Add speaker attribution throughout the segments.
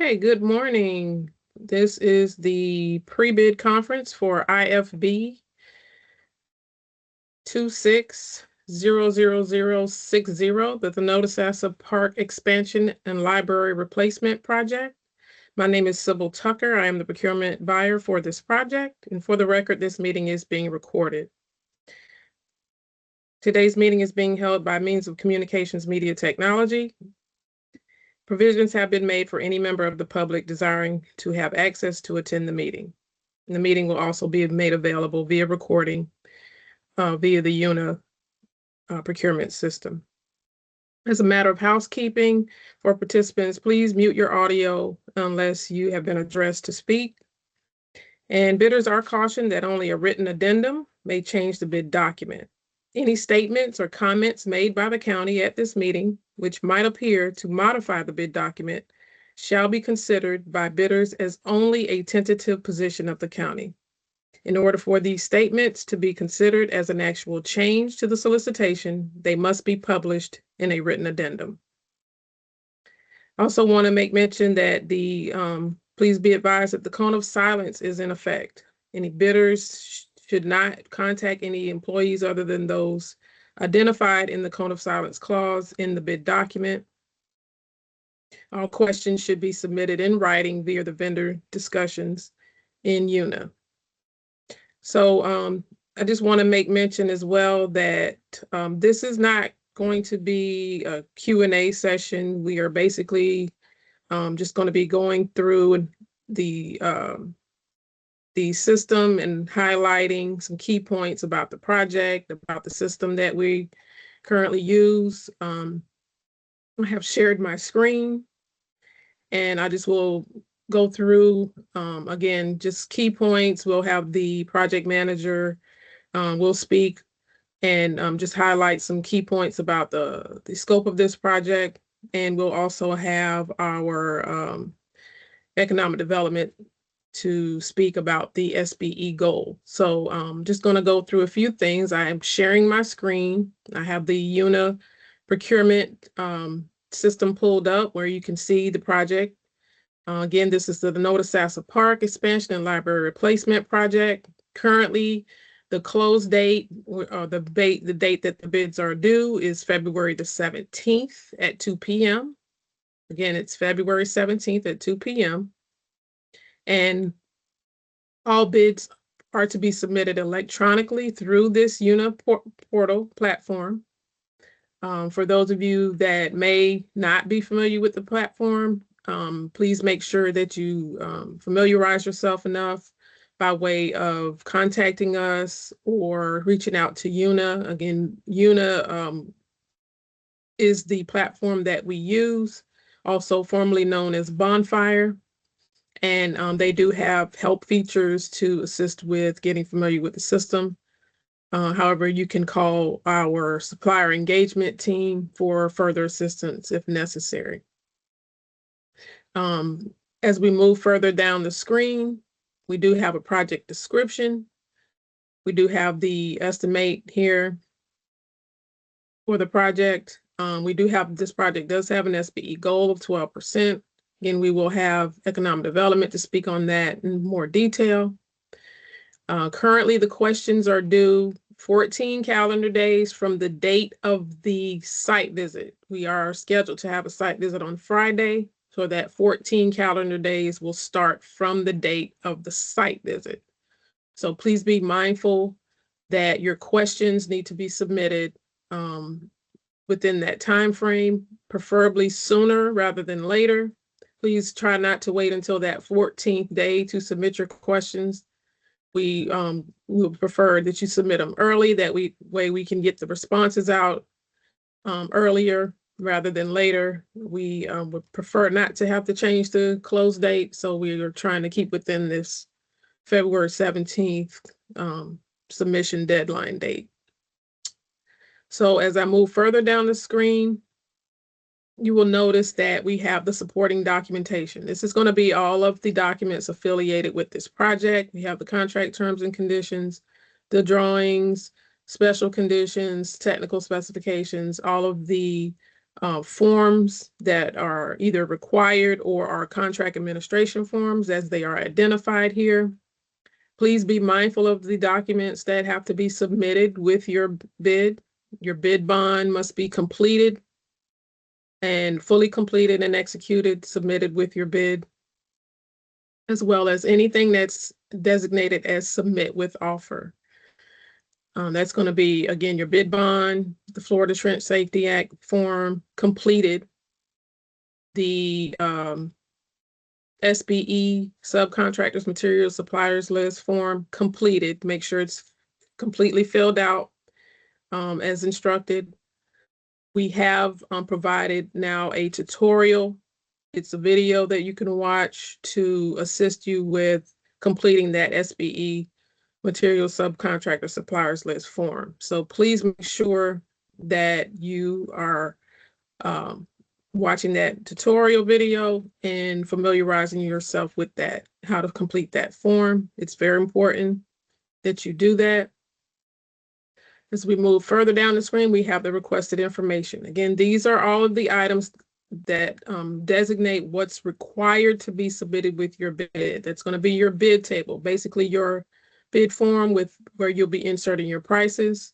Speaker 1: Okay, good morning. This is the pre-bid conference for IFB 26-00060, the Thonotosassa Park Expansion and Library Replacement Project. My name is Sybil Tucker. I am the procurement buyer for this project. And for the record, this meeting is being recorded. Today's meeting is being held by means of communications media technology. Provisions have been made for any member of the public desiring to have access to attend the meeting. And the meeting will also be made available via recording via the UNA procurement system. As a matter of housekeeping for participants, please mute your audio unless you have been addressed to speak. And bidders are cautioned that only a written addendum may change the bid document. Any statements or comments made by the county at this meeting, which might appear to modify the bid document, shall be considered by bidders as only a tentative position of the county. In order for these statements to be considered as an actual change to the solicitation, they must be published in a written addendum. I also want to make mention that please be advised that the cone of silence is in effect. Any bidders should not contact any employees other than those identified in the cone of silence clause in the bid document. All questions should be submitted in writing via the vendor discussions in UNA. So I just want to make mention as well that this is not going to be a Q&A session. We are basically just going to be going through the system and highlighting some key points about the project, about the system that we currently use. I have shared my screen, and I just will go through, again, just key points. We'll have the project manager will speak and just highlight some key points about the scope of this project. And we'll also have our economic development to speak about the SBE goal. So I'm just going to go through a few things. I am sharing my screen. I have the UNA procurement system pulled up where you can see the project. Again, this is the Thonotosassa Park Expansion and Library Replacement Project. Currently, the close date, or the date that the bids are due is February the 17th at 2 p.m. Again, it's February 17th at 2 p.m. And all bids are to be submitted electronically through this UNA portal platform. For those of you that may not be familiar with the platform, please make sure that you familiarize yourself enough by way of contacting us or reaching out to UNA. Again, UNA is the platform that we use, also formerly known as Bonfire. And they do have help features to assist with getting familiar with the system. However, you can call our supplier engagement team for further assistance if necessary. As we move further down the screen, we do have a project description. We do have the estimate here for the project. This project does have an SBE goal of 12%. Again, we will have economic development to speak on that in more detail. Currently, the questions are due 14 calendar days from the date of the site visit. We are scheduled to have a site visit on Friday, so that 14 calendar days will start from the date of the site visit. So please be mindful that your questions need to be submitted within that time frame, preferably sooner rather than later. Please try not to wait until that 14th day to submit your questions. We would prefer that you submit them early. That way we can get the responses out earlier rather than later. We would prefer not to have to change the close date. So we are trying to keep within this February 17th submission deadline date. So as I move further down the screen, you will notice that we have the supporting documentation. This is going to be all of the documents affiliated with this project. We have the contract terms and conditions, the drawings, special conditions, technical specifications, all of the forms that are either required or are contract administration forms as they are identified here. Please be mindful of the documents that have to be submitted with your bid. Your bid bond must be completed and fully completed and executed, submitted with your bid, as well as anything that's designated as submit with offer. That's going to be, again, your bid bond, the Florida Trench Safety Act form completed, the SBE subcontractors material suppliers list form completed. Make sure it's completely filled out as instructed. We have provided now a tutorial. It's a video that you can watch to assist you with completing that SBE material subcontractor suppliers list form. So please make sure that you are watching that tutorial video and familiarizing yourself with that, how to complete that form. It's very important that you do that. As we move further down the screen, we have the requested information. Again, these are all of the items that designate what's required to be submitted with your bid. That's going to be your bid table, basically your bid form with where you'll be inserting your prices.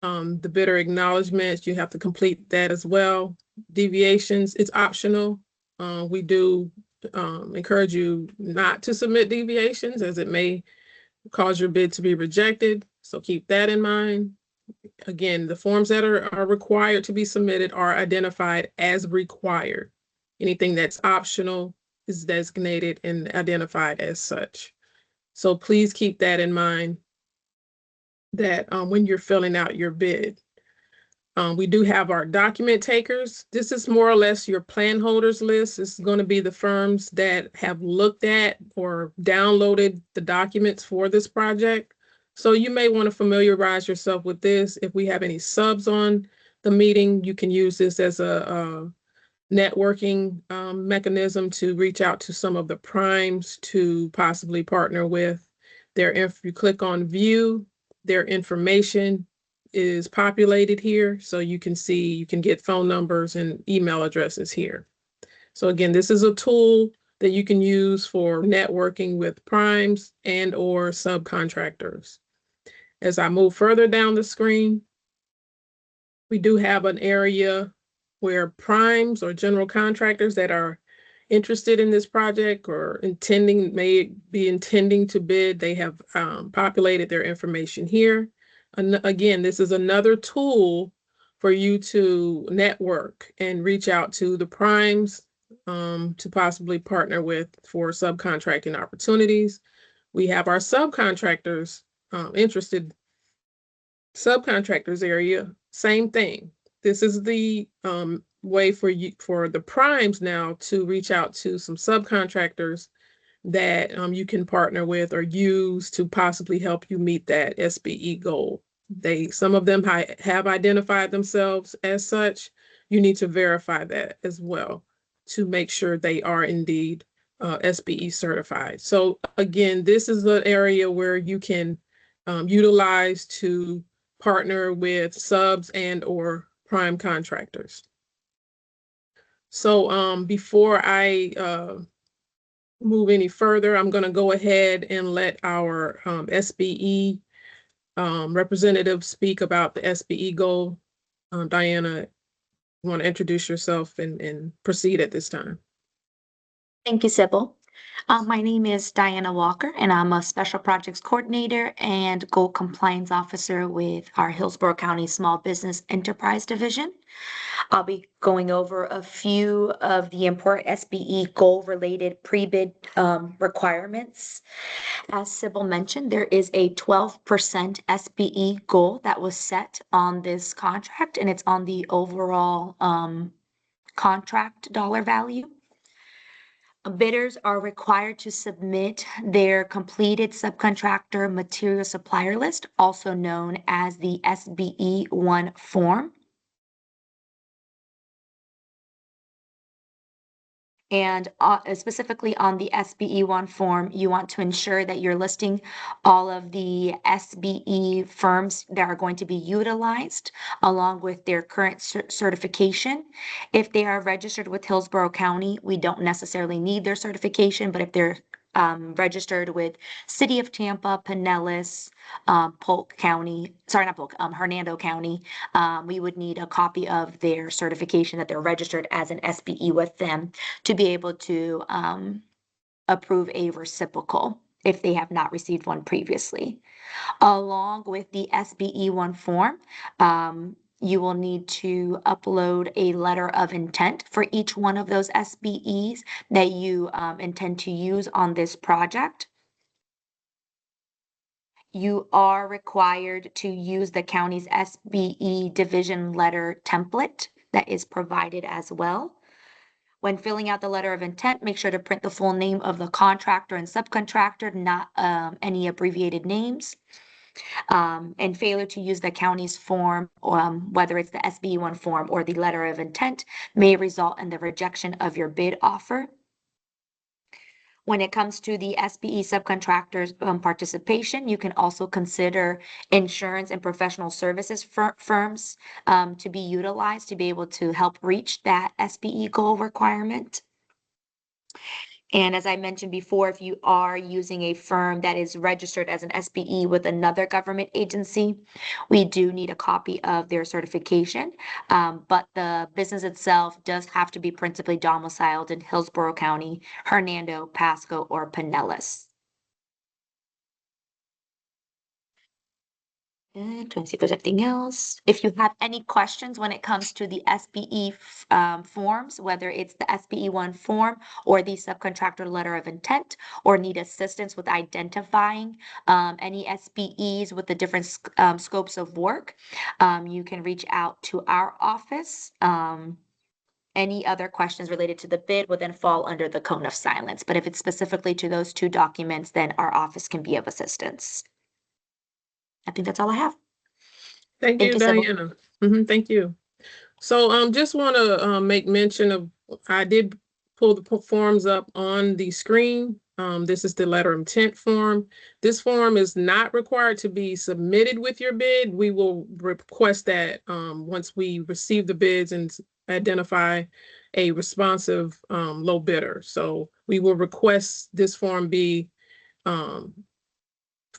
Speaker 1: The bidder acknowledgments, you have to complete that as well. Deviations, it's optional. We do encourage you not to submit deviations as it may cause your bid to be rejected. So keep that in mind. Again, the forms that are required to be submitted are identified as required. Anything that's optional is designated and identified as such. So please keep that in mind that when you're filling out your bid. We do have our document takers. This is more or less your plan holders list. This is going to be the firms that have looked at or downloaded the documents for this project. So you may want to familiarize yourself with this. If we have any subs on the meeting, you can use this as a networking mechanism to reach out to some of the primes to possibly partner with. If you click on view, their information is populated here. So you can see, you can get phone numbers and email addresses here. So again, this is a tool that you can use for networking with primes and or subcontractors. As I move further down the screen, we do have an area where primes or general contractors that are interested in this project or may be intending to bid, they have populated their information here. And again, this is another tool for you to network and reach out to the primes to possibly partner with for subcontracting opportunities. We have our subcontractors interested subcontractors area, same thing. This is the way for the primes now to reach out to some subcontractors that you can partner with or use to possibly help you meet that SBE goal. Some of them have identified themselves as such. You need to verify that as well to make sure they are indeed SBE certified. So again, this is the area where you can utilize to partner with subs and or prime contractors. So before I move any further, I'm going to go ahead and let our SBE representative speak about the SBE goal. Diana, you want to introduce yourself and proceed at this time?
Speaker 2: Thank you, Sybil. My name is Diana Walker, and I'm a Special Projects Coordinator and Goal Compliance Officer with our Hillsborough County Small Business Enterprise Division. I'll be going over a few of the important SBE goal-related pre-bid requirements. As Sybil mentioned, there is a 12% SBE goal that was set on this contract, and it's on the overall contract dollar value. Bidders are required to submit their completed subcontractor material supplier list, also known as the SBE-1 form. And specifically on the SBE1 form, you want to ensure that you're listing all of the SBE firms that are going to be utilized along with their current certification. If they are registered with Hillsborough County, we don't necessarily need their certification, but if they're registered with City of Tampa, Pinellas, Polk County, sorry, not Polk, Hernando County, we would need a copy of their certification that they're registered as an SBE with them to be able to approve a reciprocal if they have not received one previously. Along with the SBE1 form, you will need to upload a letter of intent for each one of those SBEs that you intend to use on this project. You are required to use the county's SBE division letter template that is provided as well. When filling out the letter of intent, make sure to print the full name of the contractor and subcontractor, not any abbreviated names. And failure to use the county's form, whether it's the SBE1 form or the letter of intent, may result in the rejection of your bid offer. When it comes to the SBE subcontractors participation, you can also consider insurance and professional services firms to be utilized to be able to help reach that SBE goal requirement. And as I mentioned before, if you are using a firm that is registered as an SBE with another government agency, we do need a copy of their certification. But the business itself does have to be principally domiciled in Hillsborough County, Hernando, Pasco, or Pinellas. And trying to see if there's anything else. If you have any questions when it comes to the SBE forms, whether it's the SBE1 form or the subcontractor letter of intent, or need assistance with identifying any SBEs with the different scopes of work, you can reach out to our office. Any other questions related to the bid would then fall under the cone of silence. But if it's specifically to those two documents, then our office can be of assistance. I think that's all I have.
Speaker 1: Thank you, Diana. Thank you. So just want to make mention of, I did pull the forms up on the screen. This is the letter of intent form. This form is not required to be submitted with your bid. We will request that once we receive the bids and identify a responsive low bidder. So we will request this form be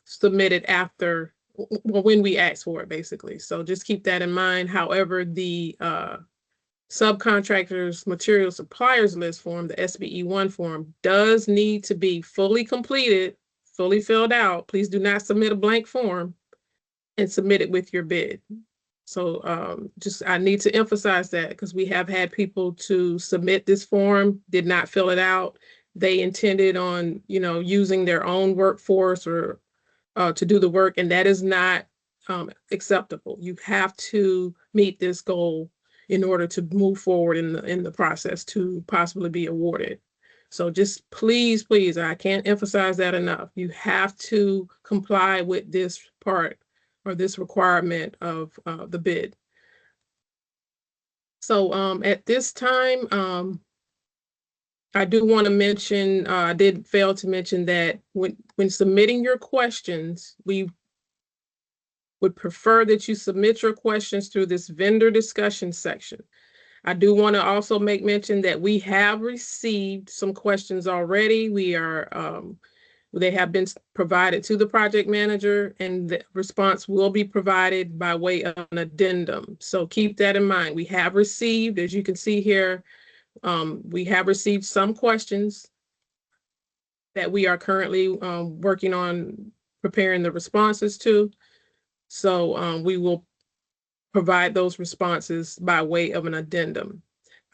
Speaker 1: submitted after, well, when we ask for it, basically. So just keep that in mind. However, the subcontractors material suppliers list form, the SBE1 form, does need to be fully completed, fully filled out. Please do not submit a blank form and submit it with your bid. So just I need to emphasize that, because we have had people to submit this form, did not fill it out. They intended on, using their own workforce or to do the work, and that is not acceptable. You have to meet this goal in order to move forward in the process to possibly be awarded. So just please, I can't emphasize that enough. You have to comply with this part or this requirement of the bid. So at this time, I do want to mention, I did fail to mention that when submitting your questions, we would prefer that you submit your questions through this vendor discussion section. I do want to also make mention that we have received some questions already. They have been provided to the project manager, and the response will be provided by way of an addendum. So keep that in mind. We have received, as you can see here, we have received some questions that we are currently working on preparing the responses to. So we will provide those responses by way of an addendum.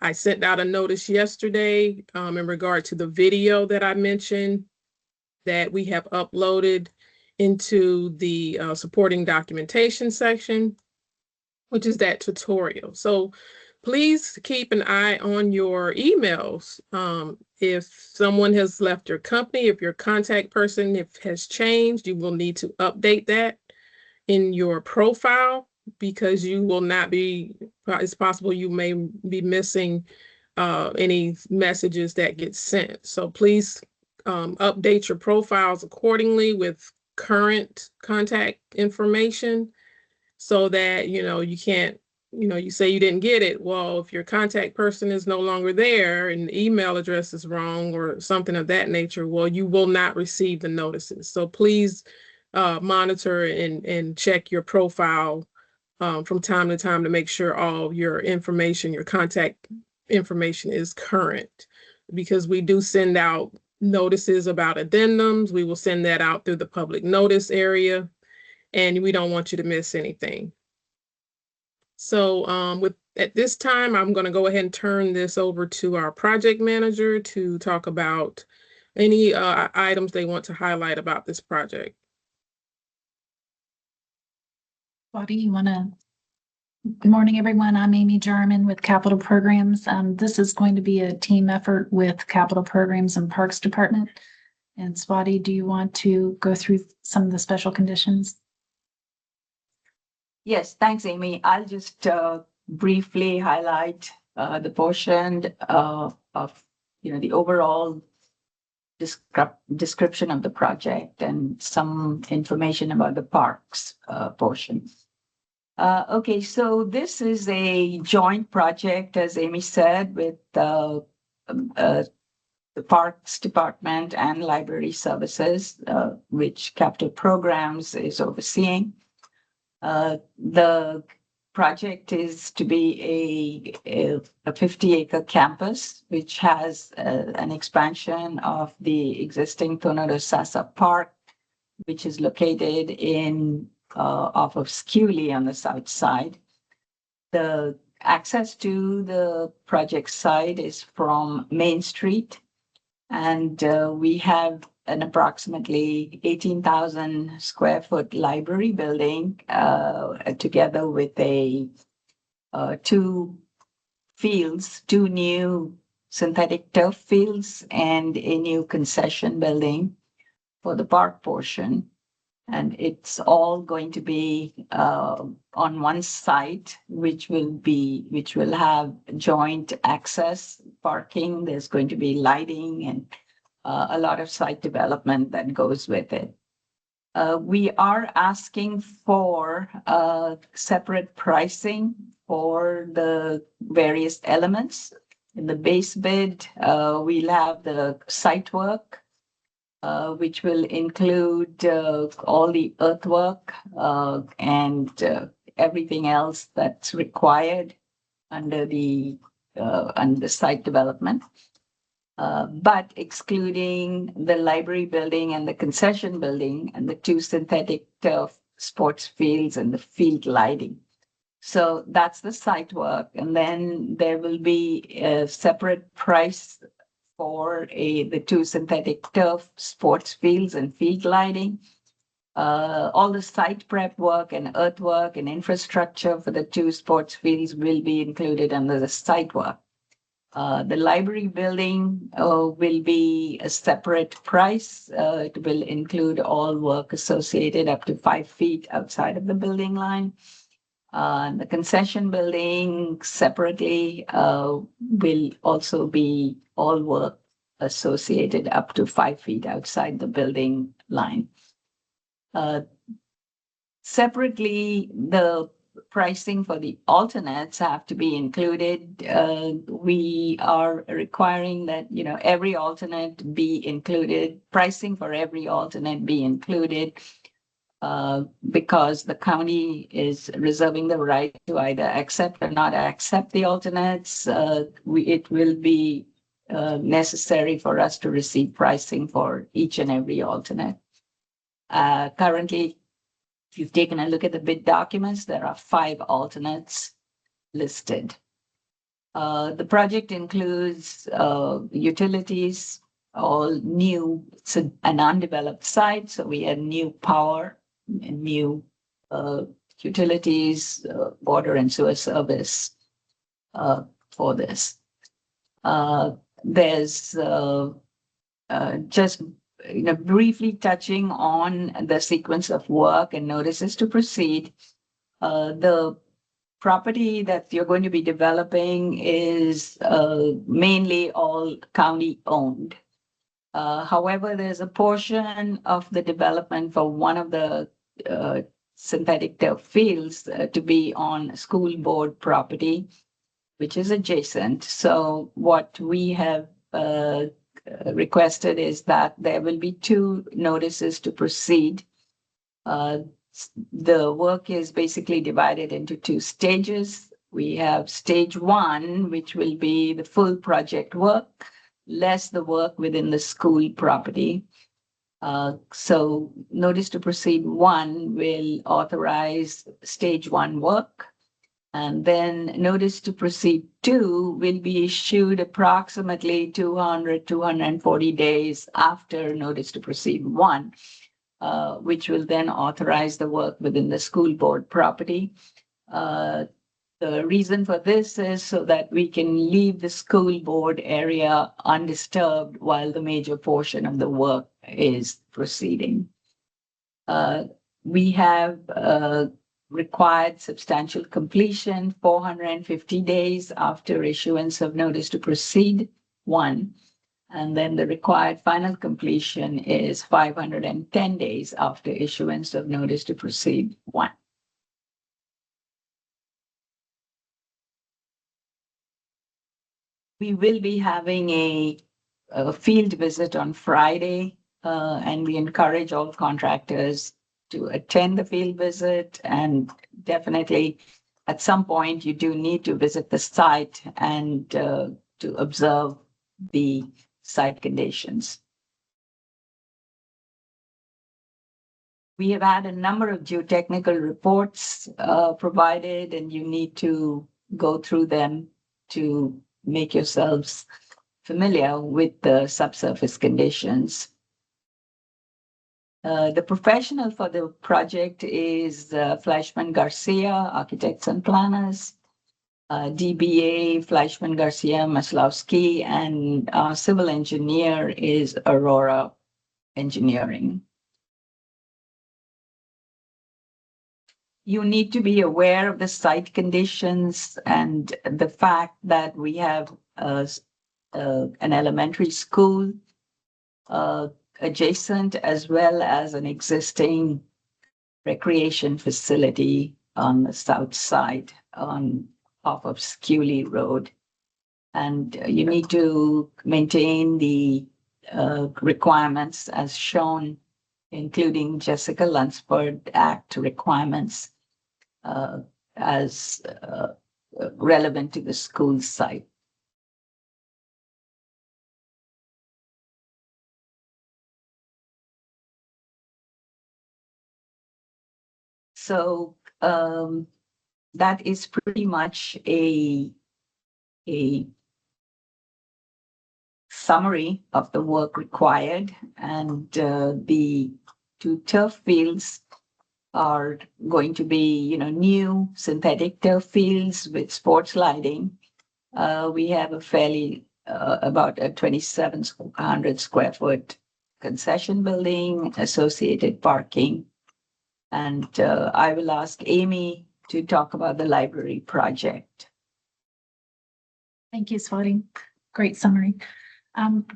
Speaker 1: I sent out a notice yesterday in regard to the video that I mentioned that we have uploaded into the supporting documentation section, which is that tutorial. So please keep an eye on your emails. If someone has left your company, if your contact person has changed, you will need to update that in your profile, because you will not be, it's possible you may be missing any messages that get sent. So please update your profiles accordingly with current contact information so that, you can't, you say you didn't get it. Well, if your contact person is no longer there and the email address is wrong or something of that nature, well, you will not receive the notices. So please monitor and check your profile from time to time to make sure all your information, your contact information is current, because we do send out notices about addendums. We will send that out through the public notice area, and we don't want you to miss anything. So at this time, I'm going to go ahead and turn this over to our project manager to talk about any items they want to highlight about this project.
Speaker 3: Bobby, you want to? Good morning, everyone. I'm Amy Jarman with Capital Programs. This is going to be a team effort with Capital Programs and Parks Department. And Swati, do you want to go through some of the special conditions?
Speaker 4: Yes, thanks, Amy. I'll just briefly highlight the portion of the overall description of the project and some information about the parks portion. Okay, so this is a joint project, as Amy said, with the Parks Department and Library Services, which Capital Programs is overseeing. The project is to be a 50-acre campus, which has an expansion of the existing Thonotosassa Park, which is located off of Skewley on the south side. The access to the project site is from Main Street, and we have an approximately 18,000 square foot library building together with two new synthetic turf fields and a new concession building for the park portion. And it's all going to be on one site, which will have joint access parking. There's going to be lighting and a lot of site development that goes with it. We are asking for separate pricing for the various elements. In the base bid, we'll have the site work, which will include all the earthwork and everything else that's required under the site development. But excluding the library building and the concession building and the two synthetic turf sports fields and the field lighting. So that's the site work. And then there will be a separate price for the two synthetic turf sports fields and field lighting. All the site prep work and earthwork and infrastructure for the two sports fields will be included under the site work. The library building will be a separate price. It will include all work associated up to 5 feet outside of the building line. The concession building separately will also be all work associated up to 5 feet outside the building line. Separately, the pricing for the alternates have to be included. We are requiring that every alternate be included, pricing for every alternate be included, because the county is reserving the right to either accept or not accept the alternates. It will be necessary for us to receive pricing for each and every alternate. Currently, if you've taken a look at the bid documents, there are 5 alternates listed. The project includes utilities, all new. It's an undeveloped site, so we have new power and new utilities, water and sewer service for this. There's just briefly touching on the sequence of work and notices to proceed. The property that you're going to be developing is mainly all county owned. However, there's a portion of the development for one of the synthetic turf fields to be on school board property, which is adjacent. So what we have requested is that there will be 2 notices to proceed. The work is basically divided into 2 stages. We have stage 1, which will be the full project work, less the work within the school property. So notice to proceed 1 will authorize stage 1 work. And then notice to proceed 2 will be issued approximately 240 days after notice to proceed 1, which will then authorize the work within the school board property. The reason for this is so that we can leave the school board area undisturbed while the major portion of the work is proceeding. We have required substantial completion 450 days after issuance of notice to proceed 1. And then the required final completion is 510 days after issuance of notice to proceed 1. We will be having a field visit on Friday, and we encourage all contractors to attend the field visit. And definitely at some point you do need to visit the site and to observe the site conditions. We have had a number of geotechnical reports provided, and you need to go through them to make yourselves familiar with the subsurface conditions. The professional for the project is Fleischman Garcia, Architects and Planners, DBA Fleischman Garcia Maslowski, and our civil engineer is Aurora Engineering. You need to be aware of the site conditions and the fact that we have an elementary school adjacent, as well as an existing recreation facility on the south side off of Scully Road. And you need to maintain the requirements as shown, including Jessica Lunsford Act requirements as relevant to the school site. So that is pretty much a summary of the work required, and the 2 turf fields are going to be, new synthetic turf fields with sports lighting. We have a fairly about a 2,700 square foot concession building, associated parking. And I will ask Amy to talk about the library project.
Speaker 3: Thank you, Swati. Great summary.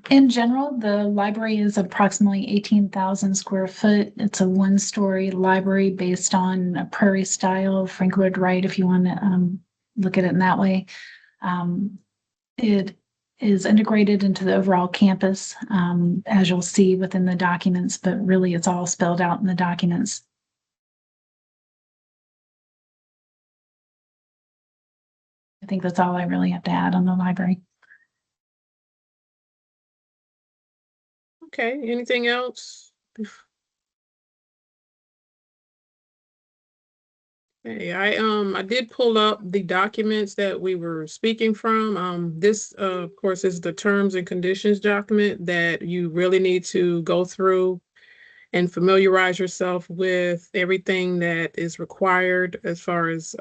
Speaker 3: In general, the library is approximately 18,000 square foot. It's a 1-story library based on a prairie style, Frank Lloyd Wright, if you want to look at it in that way. It is integrated into the overall campus, as you'll see within the documents, but really it's all spelled out in the documents. I think that's all I really have to add on the library.
Speaker 1: Okay, anything else? Okay, I did pull up the documents that we were speaking from. This, of course, is the terms and conditions document that you really need to go through and familiarize yourself with everything that is required as far as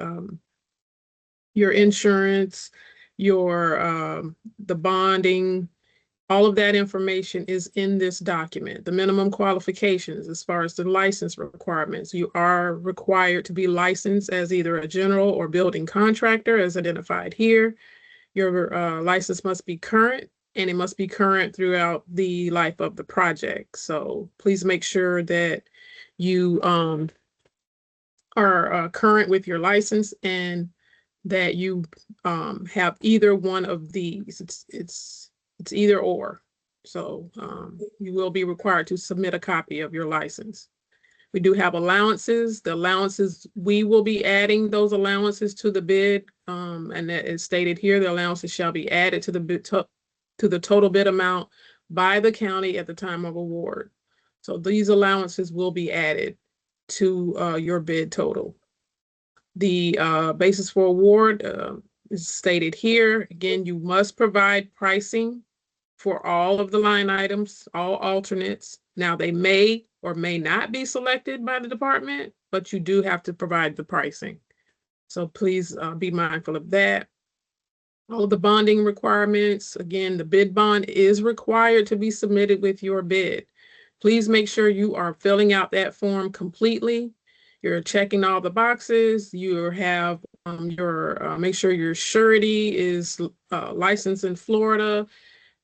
Speaker 1: your insurance, your the bonding, All of that information is in this document. The minimum qualifications as far as the license requirements. You are required to be licensed as either a general or building contractor as identified here. Your license must be current, and it must be current throughout the life of the project. So please make sure that you are current with your license and that you have either one of these. It's either or. So you will be required to submit a copy of your license. We do have allowances. The allowances, we will be adding those allowances to the bid, and that is stated here. The allowances shall be added to the bid to the total bid amount by the county at the time of award. So these allowances will be added to your bid total. The basis for award is stated here. Again, you must provide pricing for all of the line items, all alternates. Now, they may or may not be selected by the department, but you do have to provide the pricing. So please be mindful of that. All of the bonding requirements, again, the bid bond is required to be submitted with your bid. Please make sure you are filling out that form completely. You're checking all the boxes. You have make sure your surety is licensed in Florida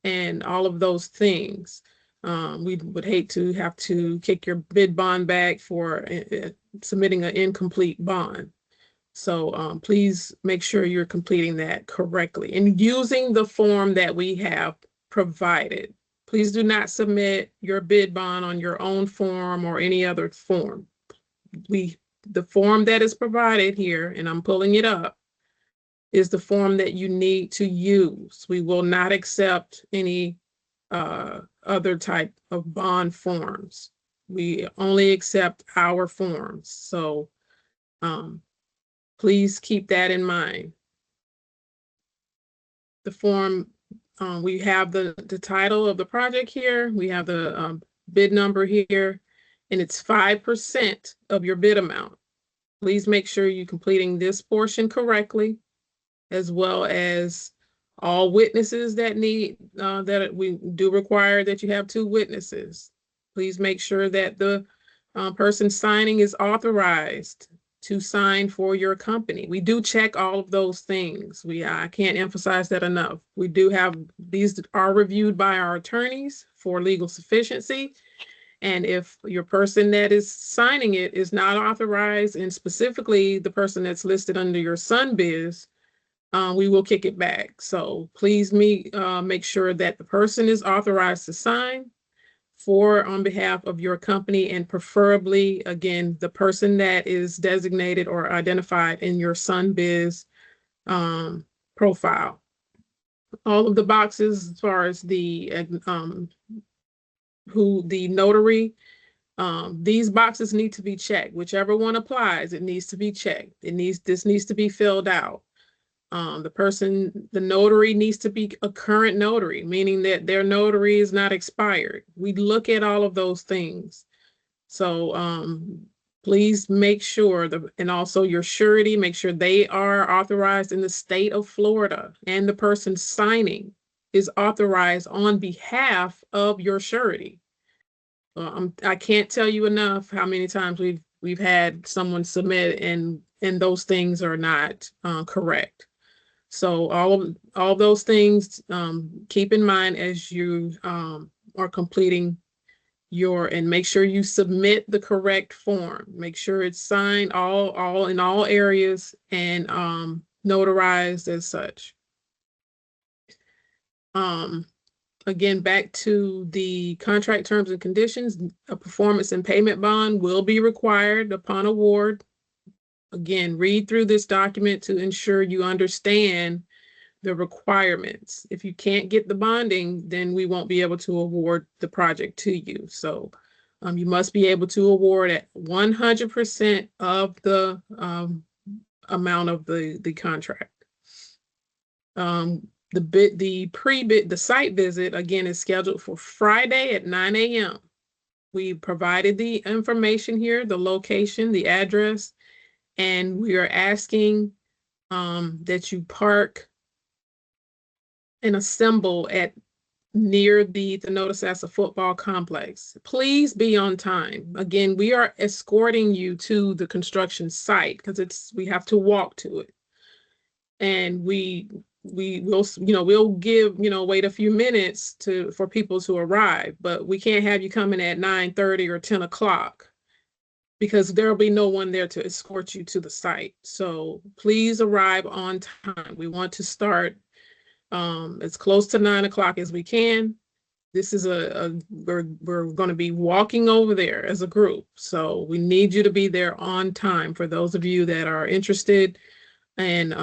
Speaker 1: and all of those things. We would hate to have to kick your bid bond back for submitting an incomplete bond. So please make sure you're completing that correctly and using the form that we have provided. Please do not submit your bid bond on your own form or any other form. The form that is provided here, and I'm pulling it up, is the form that you need to use. We will not accept any other type of bond forms. We only accept our forms. So please keep that in mind. The form, we have the title of the project here. We have the bid number here, and it's 5% of your bid amount. Please make sure you're completing this portion correctly, as well as all witnesses that that we do require that you have 2 witnesses. Please make sure that the person signing is authorized to sign for your company. We do check all of those things. I can't emphasize that enough. We do have, these are reviewed by our attorneys for legal sufficiency. And if your person that is signing it is not authorized, and specifically the person that's listed under your SunBiz, we will kick it back. So please make sure that the person is authorized to sign on behalf of your company, and preferably, again, the person that is designated or identified in your SunBiz profile. All of the boxes as far as the notary, these boxes need to be checked. Whichever one applies, it needs to be checked. This needs to be filled out. The notary needs to be a current notary, meaning that their notary is not expired. We look at all of those things. So please make sure, and also your surety, make sure they are authorized in the state of Florida, and the person signing is authorized on behalf of your surety. I can't tell you enough how many times we've had someone submit and those things are not correct. So all those things keep in mind as you are completing and make sure you submit the correct form. Make sure it's signed all in all areas and notarized as such. Again, back to the contract terms and conditions, a performance and payment bond will be required upon award. Again, read through this document to ensure you understand the requirements. If you can't get the bonding, then we won't be able to award the project to you. So you must be able to award at 100% of the amount of the contract. The site visit, again, is scheduled for Friday at 9 a.m. We provided the information here, the location, the address, and we are asking that you park and assemble at near the Thonotosassa football complex. Please be on time. Again, we are escorting you to the construction site because we have to walk to it. And we will, we'll give, wait a few minutes for people to arrive, but we can't have you coming at 9:30 or 10 o'clock because there'll be no one there to escort you to the site. So please arrive on time. We want to start as close to 9 o'clock as we can. This is we're going to be walking over there as a group. So we need you to be there on time for those of you that are interested and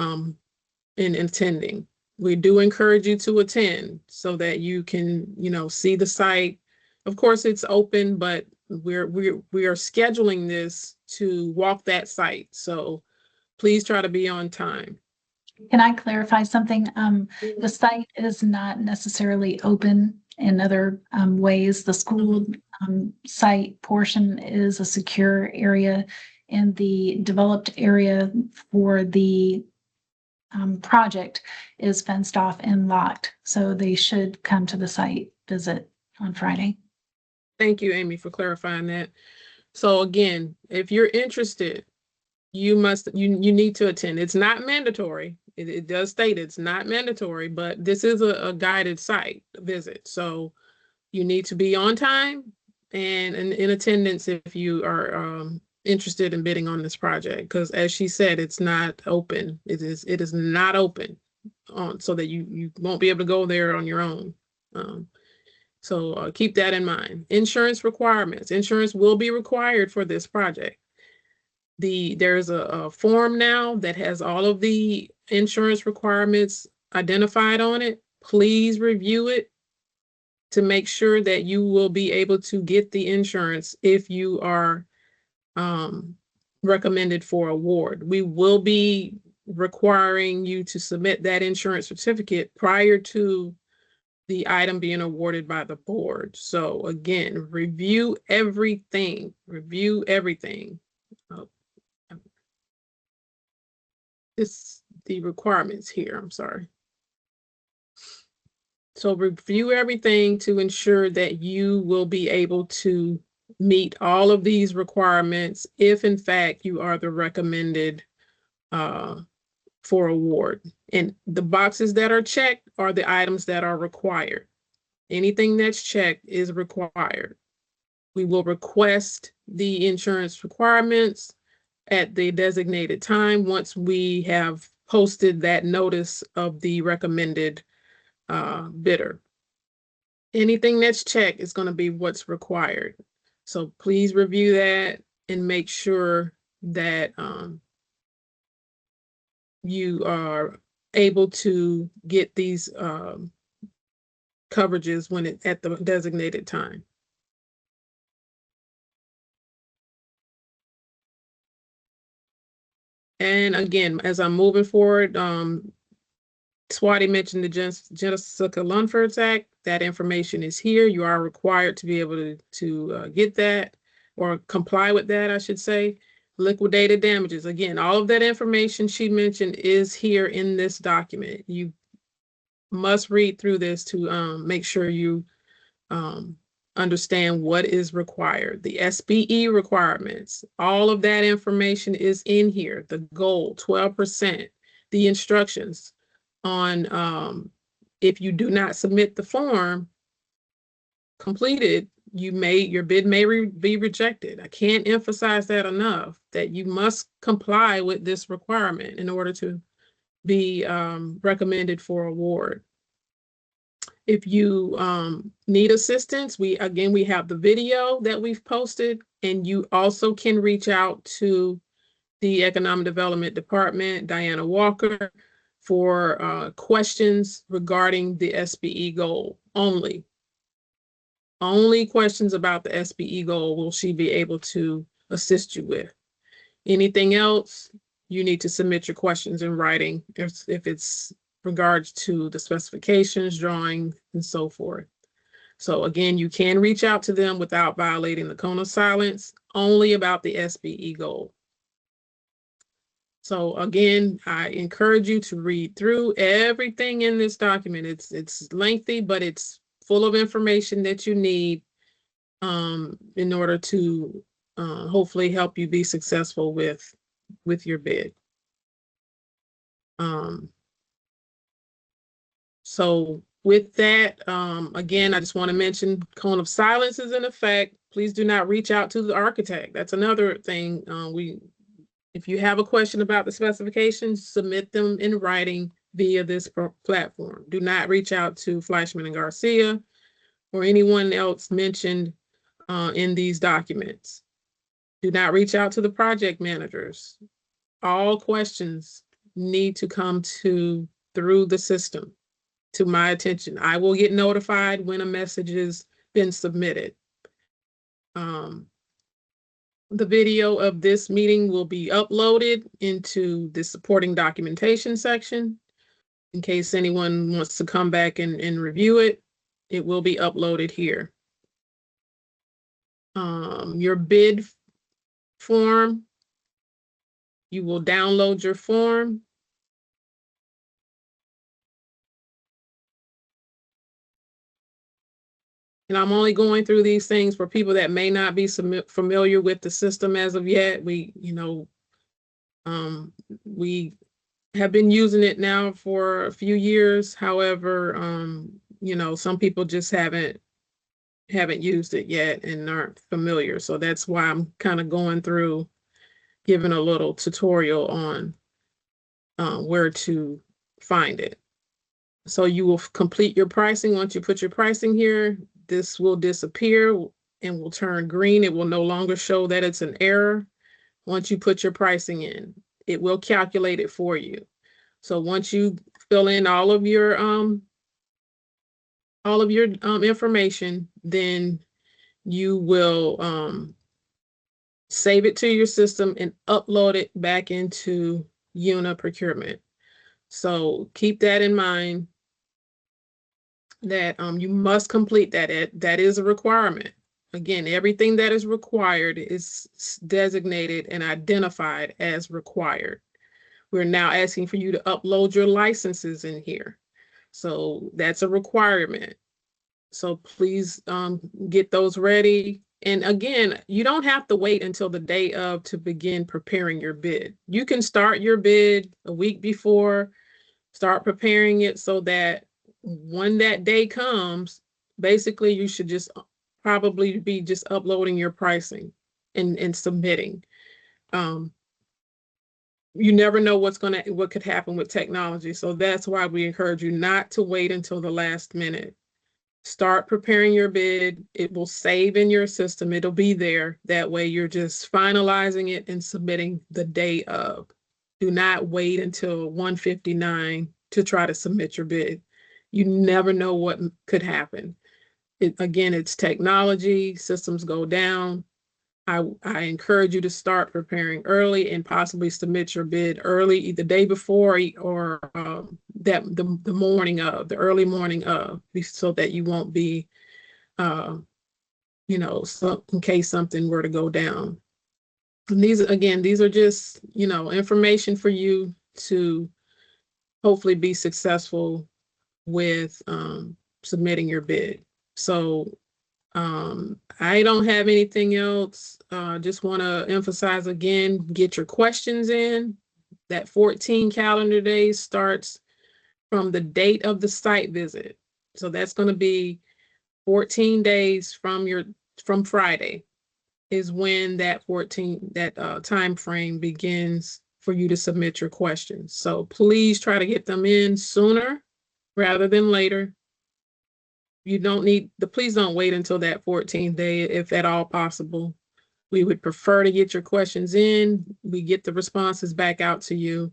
Speaker 1: in attending. We do encourage you to attend so that you can, see the site. Of course, it's open, but we are scheduling this to walk that site. So please try to be on time.
Speaker 3: Can I clarify something? The site is not necessarily open in other ways. The school site portion is a secure area, and the developed area for the project is fenced off and locked. So they should come to the site visit on Friday.
Speaker 1: Thank you, Amy, for clarifying that. So again, if you're interested, you need to attend. It's not mandatory. It does state it's not mandatory, but this is a guided site visit. So you need to be on time and in attendance if you are interested in bidding on this project, because as she said, it's not open. It is not open so that you won't be able to go there on your own. So keep that in mind. Insurance requirements. Insurance will be required for this project. There's a form now that has all of the insurance requirements identified on it. Please review it to make sure that you will be able to get the insurance if you are recommended for award. We will be requiring you to submit that insurance certificate prior to the item being awarded by the board. So again, review everything. It's the requirements here, I'm sorry. So review everything to ensure that you will be able to meet all of these requirements if in fact you are the recommended for award. And the boxes that are checked are the items that are required. Anything that's checked is required. We will request the insurance requirements at the designated time once we have posted that notice of the recommended bidder. Anything that's checked is going to be what's required. So please review that and make sure that you are able to get these coverages at the designated time. And again, as I'm moving forward, Swati mentioned the Jessica Lunford's Act. That information is here. You are required to be able to get that or comply with that, I should say. Liquidated damages. Again, all of that information she mentioned is here in this document. You must read through this to make sure you understand what is required. The SBE requirements, all of that information is in here. The goal, 12%, the instructions on if you do not submit the form completed, your bid may be rejected. I can't emphasize that enough, that you must comply with this requirement in order to be recommended for award. If you need assistance, we have the video that we've posted, and you also can reach out to the Economic Development Department, Diana Walker, for questions regarding the SBE goal only. Only questions about the SBE goal will she be able to assist you with. Anything else, you need to submit your questions in writing if it's regards to the specifications, drawing, and so forth. So again, you can reach out to them without violating the cone of silence, only about the SBE goal. So again, I encourage you to read through everything in this document. It's lengthy, but it's full of information that you need in order to hopefully help you be successful with your bid. So with that, again, I just want to mention cone of silence is in effect. Please do not reach out to the architect. That's another thing. If you have a question about the specifications, submit them in writing via this platform. Do not reach out to Fleischman and Garcia or anyone else mentioned in these documents. Do not reach out to the project managers. All questions need to come through the system to my attention. I will get notified when a message has been submitted. The video of this meeting will be uploaded into the supporting documentation section. In case anyone wants to come back and review it, it will be uploaded here. Your bid form, you will download your form. And I'm only going through these things for people that may not be familiar with the system as of yet. We have been using it now for a few years. However, some people just haven't used it yet and aren't familiar. So that's why I'm kind of going through, giving a little tutorial on where to find it. So you will complete your pricing. Once you put your pricing here, this will disappear and will turn green. It will no longer show that it's an error. Once you put your pricing in, it will calculate it for you. So once you fill in all of your information, then you will save it to your system and upload it back into UNA procurement. So keep that in mind, that you must complete that. That is a requirement. Again, everything that is required is designated and identified as required. We're now asking for you to upload your licenses in here. So that's a requirement. So please get those ready. And again, you don't have to wait until the day of to begin preparing your bid. You can start your bid a week before, start preparing it so that when that day comes, basically you should just probably be just uploading your pricing and submitting. You never know what could happen with technology. So that's why we encourage you not to wait until the last minute. Start preparing your bid. It will save in your system. It'll be there. That way you're just finalizing it and submitting the day of. Do not wait until 1:59 to try to submit your bid. You never know what could happen. Again, it's technology, systems go down. I encourage you to start preparing early and possibly submit your bid early, the day before or the morning of, the early morning of, so that you won't be, so in case something were to go down. And these are just, information for you to hopefully be successful with submitting your bid. So I don't have anything else. Just want to emphasize again, get your questions in. That 14 calendar days starts from the date of the site visit. So that's going to be 14 days from Friday is when that time frame begins for you to submit your questions. So please try to get them in sooner rather than later. Please don't wait until that 14th day, if at all possible. We would prefer to get your questions in. We get the responses back out to you,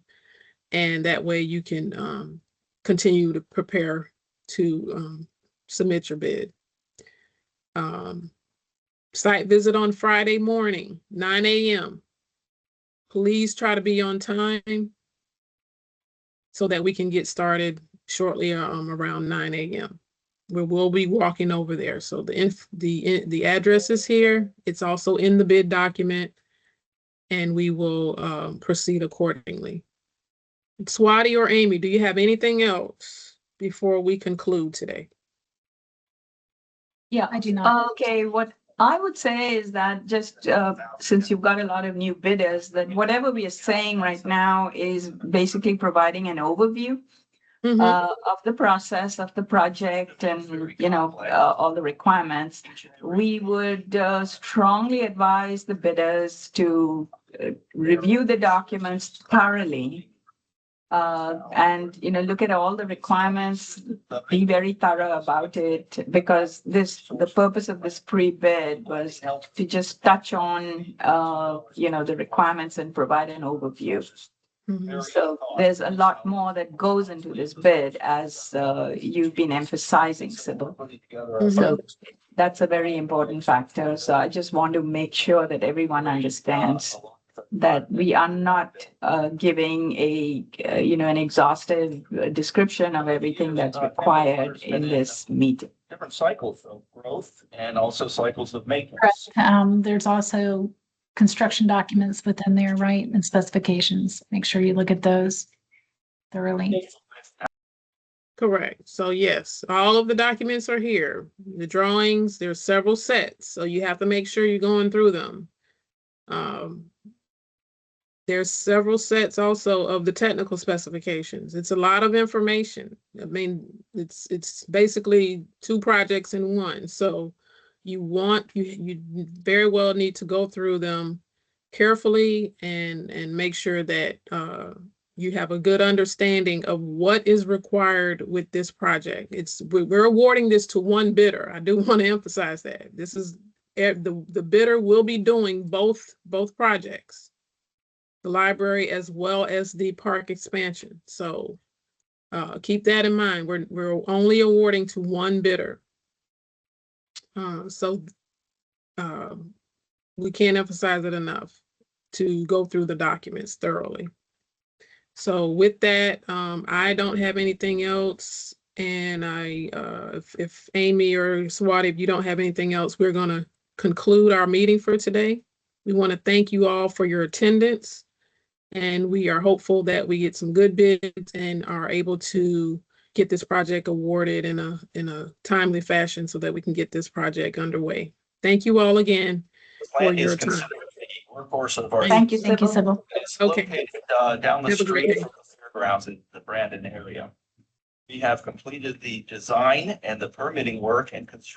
Speaker 1: and that way you can continue to prepare to submit your bid. Site visit on Friday morning, 9 a.m. Please try to be on time so that we can get started shortly around 9 a.m. We will be walking over there. So the address is here. It's also in the bid document, and we will proceed accordingly. Swati or Amy, do you have anything else before we conclude today?
Speaker 4: Yeah.
Speaker 3: I do not.
Speaker 4: Okay, what I would say is that just since you've got a lot of new bidders, that whatever we are saying right now is basically providing an overview of the process of the project and, all the requirements. We would strongly advise the bidders to review the documents thoroughly. And, look at all the requirements, be very thorough about it, because the purpose of this pre-bid was to just touch on, the requirements and provide an overview. So there's a lot more that goes into this bid, as you've been emphasizing, Sybil. So that's a very important factor. So I just want to make sure that everyone understands that we are not giving an exhaustive description of everything that's required in this meeting.
Speaker 5: Different cycles of growth and also cycles of maintenance.
Speaker 3: There's also construction documents within there, right? And specifications. Make sure you look at those thoroughly.
Speaker 1: Correct. So yes, all of the documents are here. The drawings, there's several sets, so you have to make sure you're going through them. There's several sets also of the technical specifications. It's a lot of information. I mean, it's basically 2 projects in one. So you very well need to go through them carefully and make sure that you have a good understanding of what is required with this project. We're awarding this to one bidder. I do want to emphasize that. This is the bidder will be doing both projects, the library as well as the park expansion. So keep that in mind. We're only awarding to one bidder. We can't emphasize it enough to go through the documents thoroughly. So with that, I don't have anything else. And if Amy or Swati, if you don't have anything else, we're going to conclude our meeting for today. We want to thank you all for your attendance. And we are hopeful that we get some good bids and are able to get this project awarded in a timely fashion so that we can get this project underway. Thank you all again for your time.
Speaker 5: Workhorse of our.
Speaker 4: Thank you,
Speaker 3: Thank you, Sybil.
Speaker 5: It's
Speaker 1: Okay.
Speaker 5: located down the
Speaker 1: Have a great
Speaker 5: street
Speaker 1: day.
Speaker 5: from the fairgrounds in the Brandon area. We have completed the design and the permitting work and construction